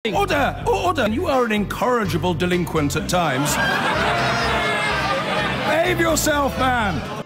Order! Order! You are an incorrigible delinquent at times. Behave yourself, man!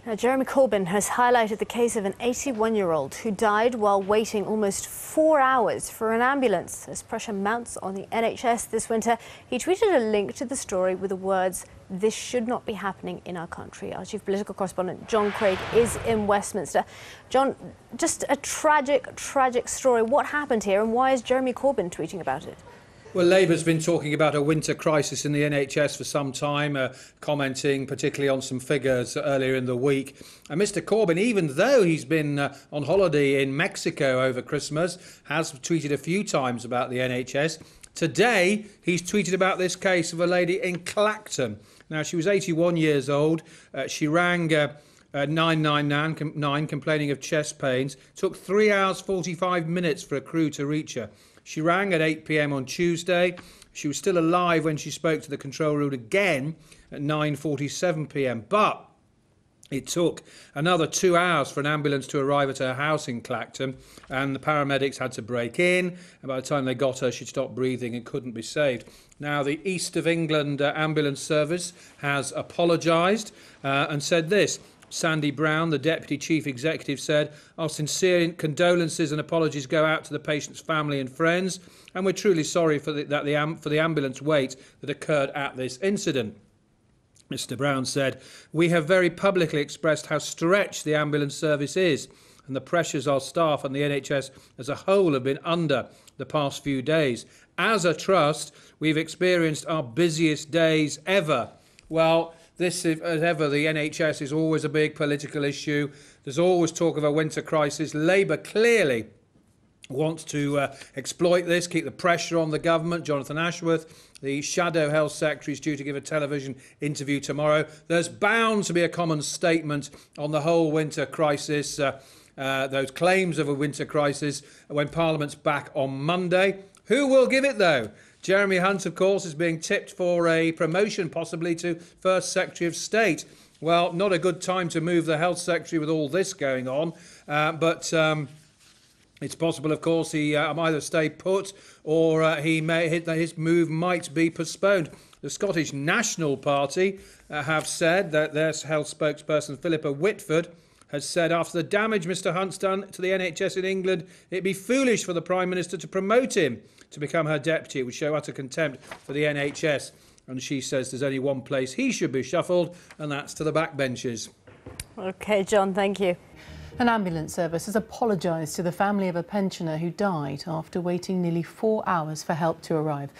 Now, Jeremy Corbyn has highlighted the case of an 81-year-old who died while waiting almost 4 hours for an ambulance. As pressure mounts on the NHS this winter, he tweeted a link to the story with the words, "This should not be happening in our country." Our chief political correspondent, John Craig, is in Westminster. John, just a tragic, tragic story. What happened here and why is Jeremy Corbyn tweeting about it? Well, Labour's been talking about a winter crisis in the NHS for some time, commenting particularly on some figures earlier in the week. And Mr Corbyn, even though he's been on holiday in Mexico over Christmas, has tweeted a few times about the NHS. Today, he's tweeted about this case of a lady in Clacton. Now, she was 81 years old. She rang 999 complaining of chest pains. Took 3 hours 45 minutes for a crew to reach her. She rang at 8 p.m. on Tuesday. She was still alive when she spoke to the control room again at 9:47 p.m. But it took another 2 hours for an ambulance to arrive at her house in Clacton, and the paramedics had to break in. And by the time they got her, she'd stopped breathing and couldn't be saved. Now, the East of England ambulance service has apologised and said this. Sandy Brown, the Deputy Chief Executive, said, "Our sincere condolences and apologies go out to the patient's family and friends, and we're truly sorry for the ambulance wait that occurred at this incident." Mr Brown said, "We have very publicly expressed how stretched the ambulance service is and the pressures our staff and the NHS as a whole have been under the past few days. As a trust, we've experienced our busiest days ever." Well, this, as ever, the NHS is always a big political issue. There's always talk of a winter crisis. Labour clearly wants to exploit this, keep the pressure on the government. Jonathan Ashworth, the Shadow Health Secretary, is due to give a television interview tomorrow. There's bound to be a common statement on the whole winter crisis, those claims of a winter crisis, when Parliament's back on Monday. Who will give it, though? Jeremy Hunt, of course, is being tipped for a promotion, possibly to First Secretary of State. Well, not a good time to move the Health Secretary with all this going on, but it's possible, of course, he either stay put or his move might be postponed. The Scottish National Party have said that their health spokesperson, Philippa Whitford, has said after the damage Mr Hunt's done to the NHS in England, it'd be foolish for the Prime Minister to promote him to become her deputy. It would show utter contempt for the NHS. And she says there's only one place he should be shuffled, and that's to the backbenches. OK, John, thank you. An ambulance service has apologised to the family of a pensioner who died after waiting nearly 4 hours for help to arrive.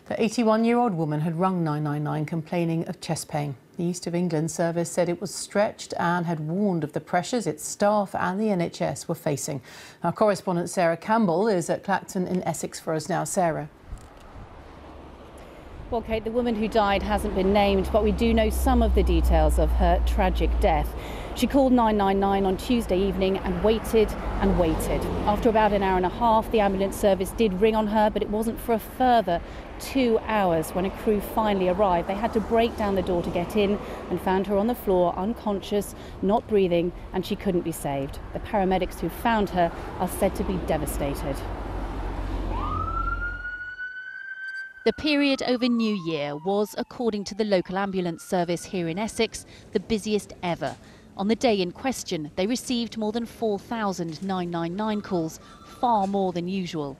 The 81-year-old woman had rung 999 complaining of chest pain. The East of England service said it was stretched and had warned of the pressures its staff and the NHS were facing. Our correspondent Sarah Campbell is at Clacton in Essex for us now. Sarah. Well, Kate, the woman who died hasn't been named, but we do know some of the details of her tragic death. She called 999 on Tuesday evening and waited and waited. After about an hour and a half, the ambulance service did ring on her, but it wasn't for a further 2 hours when a crew finally arrived. They had to break down the door to get in and found her on the floor, unconscious, not breathing, and she couldn't be saved. The paramedics who found her are said to be devastated. The period over New Year was, according to the local ambulance service here in Essex, the busiest ever. On the day in question, they received more than 4,000 999 calls, far more than usual.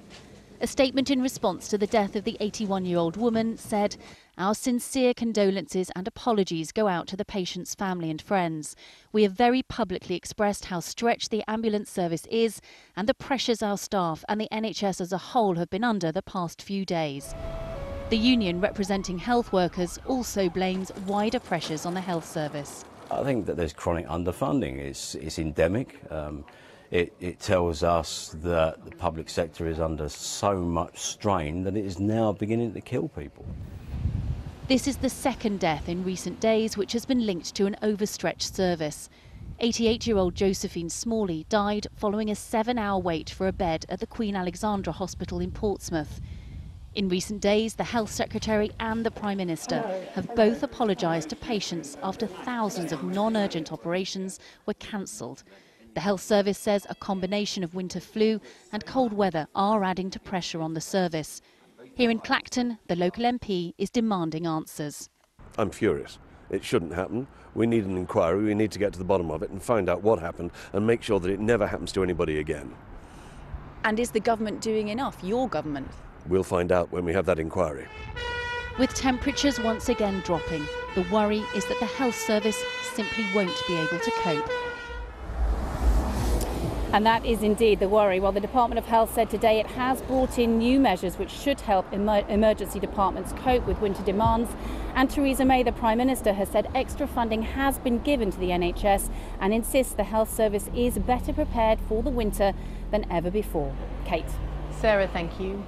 A statement in response to the death of the 81-year-old woman said, "Our sincere condolences and apologies go out to the patient's family and friends. We have very publicly expressed how stretched the ambulance service is and the pressures our staff and the NHS as a whole have been under the past few days." The union representing health workers also blames wider pressures on the health service. I think that there's chronic underfunding. It's endemic. It tells us that the public sector is under so much strain that it is now beginning to kill people. This is the second death in recent days which has been linked to an overstretched service. 88-year-old Josephine Smalley died following a 7-hour wait for a bed at the Queen Alexandra Hospital in Portsmouth. In recent days, the Health Secretary and the Prime Minister have both apologised to patients after thousands of non-urgent operations were cancelled. The Health Service says a combination of winter flu and cold weather are adding to pressure on the service. Here in Clacton, the local MP is demanding answers. I'm furious. It shouldn't happen. We need an inquiry. We need to get to the bottom of it and find out what happened and make sure that it never happens to anybody again. And is the government doing enough, your government? We'll find out when we have that inquiry. With temperatures once again dropping, the worry is that the health service simply won't be able to cope. And that is indeed the worry. Well, the Department of Health said today it has brought in new measures which should help emergency departments cope with winter demands. And Theresa May, the Prime Minister, has said extra funding has been given to the NHS and insists the health service is better prepared for the winter than ever before. Kate. Sarah, thank you.